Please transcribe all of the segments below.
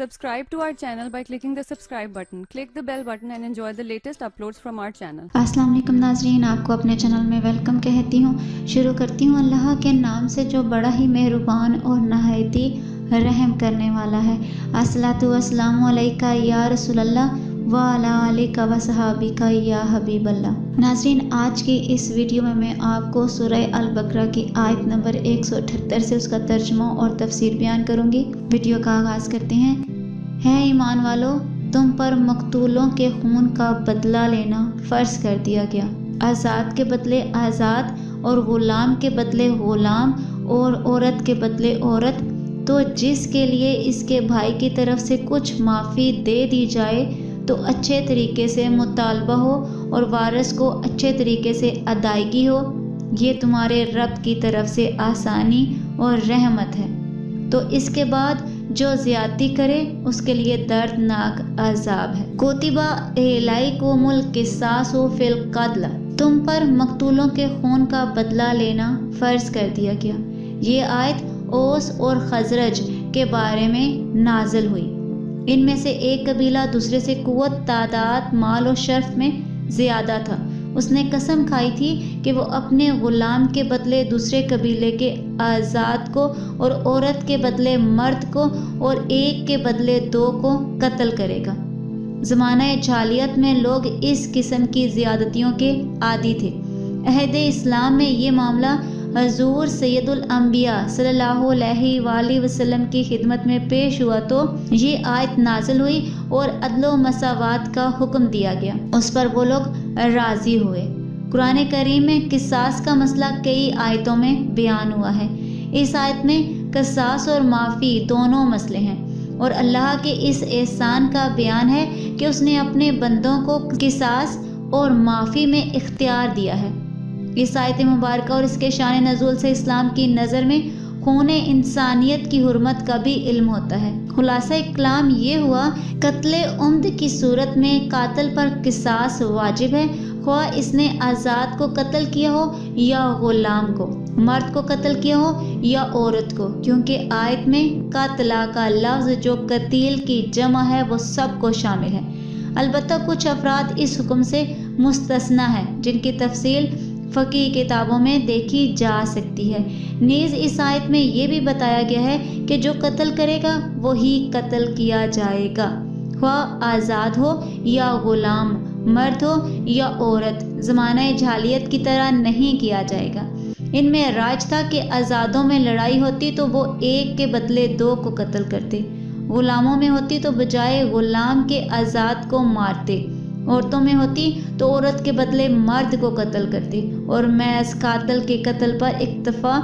Subscribe to our channel by clicking the subscribe button. Click the bell button and enjoy the latest uploads from our channel. अस्सलाम वालेकुम नाज़रीन, आपको अपने channel में welcome कहती हूँ। शुरू करती हूँ अल्लाह के नाम से जो बड़ा ही मेहरबान और नहायती रहम करने वाला है। अस्सलातु वस्सलामु अलैका या रसूलल्लाह व अला आलिका व सहाबिका या हबीबल्लाह। नाज़रीन, आज की इस वीडियो में मैं आपको सूरह अल बकरा की आयत नंबर 178 से उसका तर्जुमा और तफसीर बयान करूँगी। वीडियो का आगाज़ करते हैं। है ईमान वालों, तुम पर मकतूलों के खून का बदला लेना फ़र्ज कर दिया गया। आज़ाद के बदले आज़ाद और ग़ुलाम के बदले ग़ुलाम और औरत के बदले औरत। तो जिसके लिए इसके भाई की तरफ से कुछ माफ़ी दे दी जाए तो अच्छे तरीके से मुतालबा हो और वारिस को अच्छे तरीके से अदायगी हो। ये तुम्हारे रब की तरफ से आसानी और रहमत है। तो इसके बाद जो ज़्यादती करे उसके लिए दर्दनाक अज़ाब है। कुतिबा अलैकुमुल क़िसासु फ़िल क़त्ल, तुम पर मकतूलों के खून का बदला लेना फ़र्ज कर दिया गया। ये आयत ओस और खजरज के बारे में नाजिल हुई। इनमें से एक कबीला दूसरे से कुव्वत, तादाद, माल और शर्फ में ज़्यादा था। उसने कसम खाई थी कि वो अपने ग़ुलाम के बदले दूसरे कबीले के आज़ाद को और औरत के बदले मर्द को और एक के बदले दो को कत्ल करेगा। ज़माना जाहिलियत में लोग इस किस्म की ज़्यादतियों के आदी थे। अहद इस्लाम में ये मामला हजूर सैयदुल अंबिया सल्लल्लाहु अलैहि वसल्लम की खिदमत में पेश हुआ तो ये आयत नाजिल हुई और अदलो मसावात का हुक्म दिया गया। उस पर वो लोग राज़ी हुए। कुरान करीम में किसास का मसला कई आयतों में बयान हुआ है। इस आयत में किसास और माफ़ी दोनों मसले हैं और अल्लाह के इस एहसान का बयान है कि उसने अपने बंदों को किसास और माफ़ी में इख्तियार दिया है। इस आयत मुबारक और इसके शान नज़ूल से इस्लाम की नज़र में खूने इंसानियत की हुर्मत का भी इल्म होता है। खुलासा कलाम ये हुआ, कत्ले उम्द की सूरत में कातिल पर किसास वाजिब है, ख्वा इसने आज़ाद को कत्ल किया हो या ग़ुलाम को, मर्द को कत्ल किया हो या औरत को, क्योंकि आयत में कातला का लफ्ज़ जो कतील की जमा है वो सब को शामिल है। अलबत्ता कुछ अफराद इस हुक्म से मुस्तस्ना है जिनकी तफसील फ़क़ी किताबों में देखी जा सकती है। नीज़ इस आयत में ये भी बताया गया है कि जो कत्ल करेगा वही कत्ल किया जाएगा, ख्वा आज़ाद हो या ग़ुलाम, मर्द हो या औरत। ज़माना जाहिलियत की तरह नहीं किया जाएगा। इनमें राज था कि आज़ादों में लड़ाई होती तो वो एक के बदले दो को कत्ल करते, ग़ुलामों में होती तो बजाय ग़ुलाम के आज़ाद को मारते, औरतों में होती तो औरत के बदले मर्द को कत्ल करते और महज कातिल के कत्ल पर इक्तफा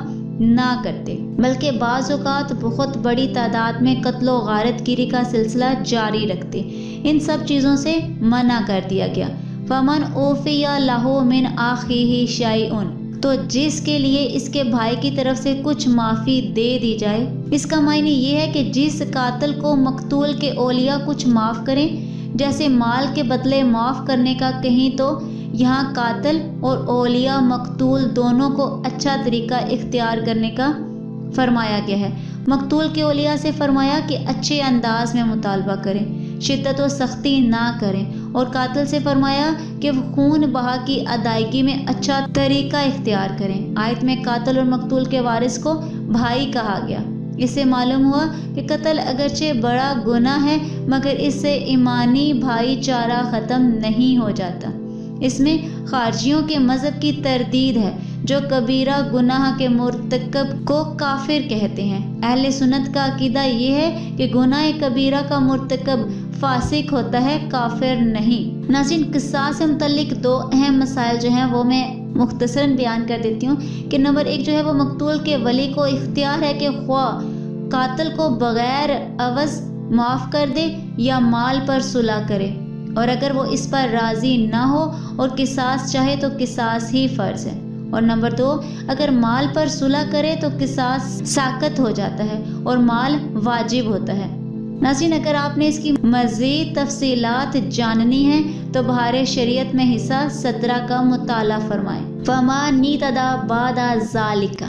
ना करते, बल्कि बाज़ औक़ात बहुत बड़ी तादाद में कत्ल व गारतगिरी का सिलसिला जारी रखते। इन सब चीज़ों से मना कर दिया गया। फमन ओफ़िया लहू मिन आख़िही शैउन, तो जिसके लिए इसके भाई की तरफ से कुछ माफ़ी दे दी जाए। इसका मायने ये है कि जिस कातिल को मकतूल के औलिया कुछ माफ़ करें, जैसे माल के बदले माफ़ करने का कहीं, तो यहाँ कातिल और औलिया मकतूल दोनों को अच्छा तरीका इख्तियार करने का फरमाया गया है। मकतूल के औलिया से फरमाया कि अच्छे अंदाज में मुतालबा करें, शिद्दत व सख्ती ना करें, और कातिल से फरमाया कि वो खून बहा की अदायगी में अच्छा तरीका इख्तियार करें। आयत में कातिल और मकतूल के वारिस को भाई कहा गया। इससे मालूम हुआ कि कत्ल अगरचे बड़ा गुनाह है मगर इससे ईमानी भाईचारा ख़त्म नहीं हो जाता। इसमें खारजियों के मज़हब की तरदीद है जो कबीरा गुनाह के मुर्तकब को काफिर कहते हैं। अहले सुन्नत का अकीदा ये है कि गुनाह कबीरा का मुर्तकब फासिक होता है, काफिर नहीं। नाज़रीन, किसास से मुतल्लिक दो अहम मसाइल जो हैं वो मैं मुख्तसरन बयान कर देती हूँ कि नंबर एक जो है वो मकतूल के वली को इख्तियार है कि ख्वा कातिल को बग़ैर अवज़ माफ़ कर दे या माल पर सुलह करे, और अगर वो इस पर राज़ी ना हो और किसास चाहे तो किसास ही फ़र्ज़ है। और नंबर दो, अगर माल पर सुलह करे तो किसास साक़त हो जाता है और माल वाजिब होता है। नाज़रीन, अगर आपने इसकी मज़ीद तफसीलात जाननी है तो बहार शरीयत में हिस्सा 17 का मुताला फरमाएं। फमा नीतदा बादा ज़ालिका,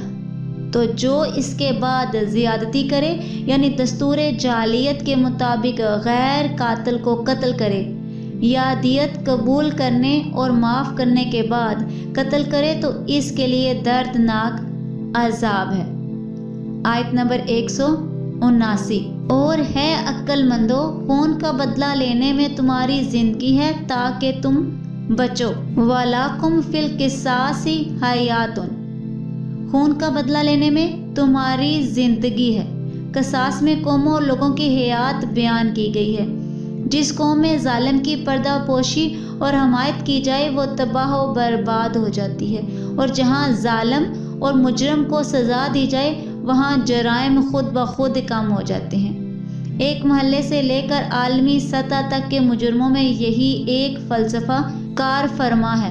تو جو اس کے بعد زیادتی کرے یعنی دستور جاہلیت کے مطابق غیر قاتل کو قتل کرے یا دیت قبول کرنے اور معاف کرنے کے بعد قتل کرے تو اس کے لیے دردناک عذاب ہے۔ آیت نمبر 179۔ اور ہے عقل مندو، خون کا بدلہ لینے میں تمہاری زندگی ہے تاکہ تم بچو۔ وَلَكُمْ فِي الْقِصَاصِ حَيَاتٌ، خون کا بدلہ لینے میں تمہاری زندگی ہے۔ قصاص میں قوموں اور لوگوں کی حیات بیان کی گئی ہے۔ جس قوم میں ظالم کی پردہ پوشی اور حمایت کی جائے وہ تباہ و برباد ہو جاتی ہے، اور جہاں ظالم اور مجرم کو سزا دی جائے وہاں جرائم خود بخود کم ہو جاتے ہیں۔ ایک محلے سے لے کر عالمی سطح تک کے مجرموں میں یہی ایک فلسفہ کار فرما ہے۔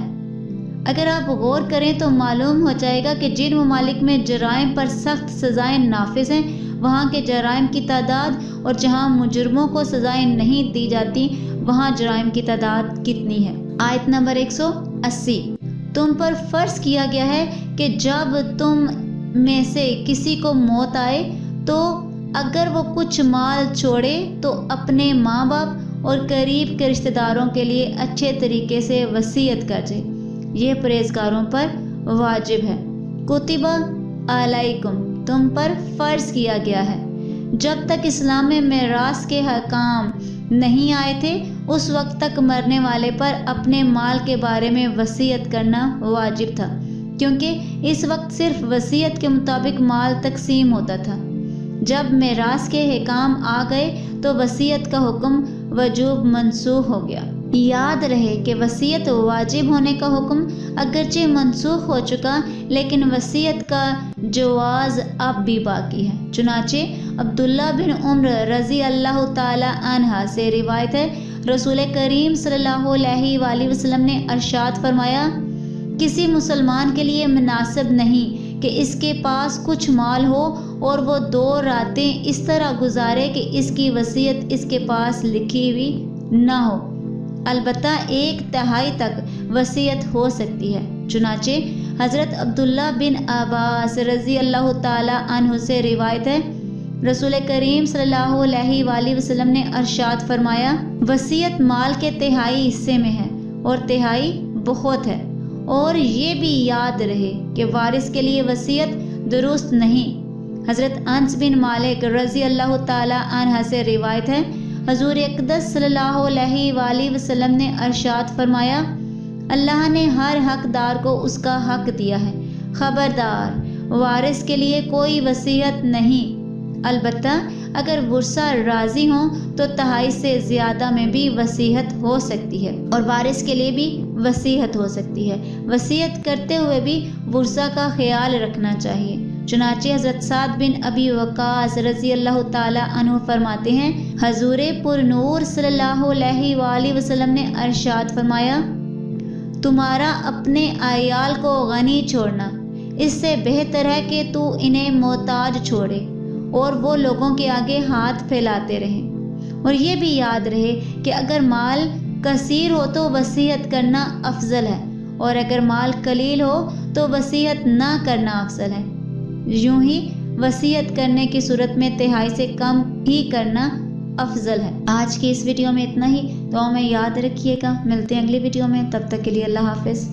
اگر آپ غور کریں تو معلوم ہو جائے گا کہ جن ممالک میں جرائم پر سخت سزائیں نافذ ہیں وہاں کے جرائم کی تعداد، اور جہاں مجرموں کو سزائیں نہیں دی جاتی وہاں جرائم کی تعداد کتنی ہے۔ آیت نمبر 180۔ تم پر فرض کیا گیا ہے کہ جب تم میں سے کسی کو موت آئے تو اگر وہ کچھ مال چھوڑے تو اپنے ماں باپ اور قریب کے رشتہ داروں کے لیے اچھے طریقے سے وصیت کر جائے، یہ پرہیزگاروں پر واجب ہے۔ کتبہ علیکم، تم پر فرض کیا گیا ہے۔ جب تک اسلام میں میراث کے حکام نہیں آئے تھے اس وقت تک مرنے والے پر اپنے مال کے بارے میں وصیت کرنا واجب تھا، کیونکہ اس وقت صرف وصیت کے مطابق مال تقسیم ہوتا تھا۔ جب میراث کے حکام آ گئے تو وصیت کا حکم وجوب منسوخ ہو گیا۔ یاد رہے کہ وصیت واجب ہونے کا حکم اگرچہ منسوخ ہو چکا لیکن وصیت کا جواز اب بھی باقی ہے۔ چنانچہ عبداللہ بن عمر رضی اللہ تعالی عنہ سے روایت ہے، رسول کریم صلی اللہ علیہ وآلہ وسلم نے ارشاد فرمایا، کسی مسلمان کے لیے مناسب نہیں کہ اس کے پاس کچھ مال ہو اور وہ 2 راتیں اس طرح گزارے کہ اس کی وصیت اس کے پاس لکھی ہوئی نہ ہو، البتہ 1/3 تک وصیت ہو سکتی ہے۔ چنانچہ حضرت عبداللہ بن عباس رضی اللہ تعالی عنہ سے روایت ہے، رسول کریم صلی اللہ علیہ وآلہ وسلم نے ارشاد فرمایا، وصیت مال کے 1/3 حصے میں ہے اور 1/3 بہت ہے، اور یہ بھی یاد رہے کہ وارث کے لیے وصیت درست نہیں۔ حضرت انس بن مالک رضی اللہ تعالی عنہ سے روایت ہے، حضور اقدس صلی اللہ علیہ وآلہ وسلم نے ارشاد فرمایا، اللہ نے ہر حقدار کو اس کا حق دیا ہے، خبردار وارث کے لیے کوئی وصیت نہیں، البتہ اگر ورثہ راضی ہوں تو 1/3 سے زیادہ میں بھی وصیت ہو سکتی ہے اور وارث کے لیے بھی وصیت ہو سکتی ہے۔ وصیت کرتے ہوئے بھی ورثہ کا خیال رکھنا چاہیے۔ چنانچہ حضرت سعد بن ابی وقاص رضی اللہ تعالی عنہ فرماتے ہیں، حضور پر نور صلی اللہ علیہ وآلہ وسلم نے ارشاد فرمایا، تمہارا اپنے عیال کو غنی چھوڑنا اس سے بہتر ہے کہ تو انہیں محتاج چھوڑے اور وہ لوگوں کے آگے ہاتھ پھیلاتے رہیں۔ اور یہ بھی یاد رہے کہ اگر مال کثیر ہو تو وصیت کرنا افضل ہے، اور اگر مال قلیل ہو تو وصیت نہ کرنا افضل ہے۔ یوں ہی وصیت کرنے کی صورت میں 1/3 سے کم ہی کرنا افضل ہے۔ آج کی اس ویڈیو میں اتنا ہی، دعا میں یاد رکھیے گا، ملتے ہیں اگلی ویڈیو میں، تب تک کے لیے اللہ حافظ۔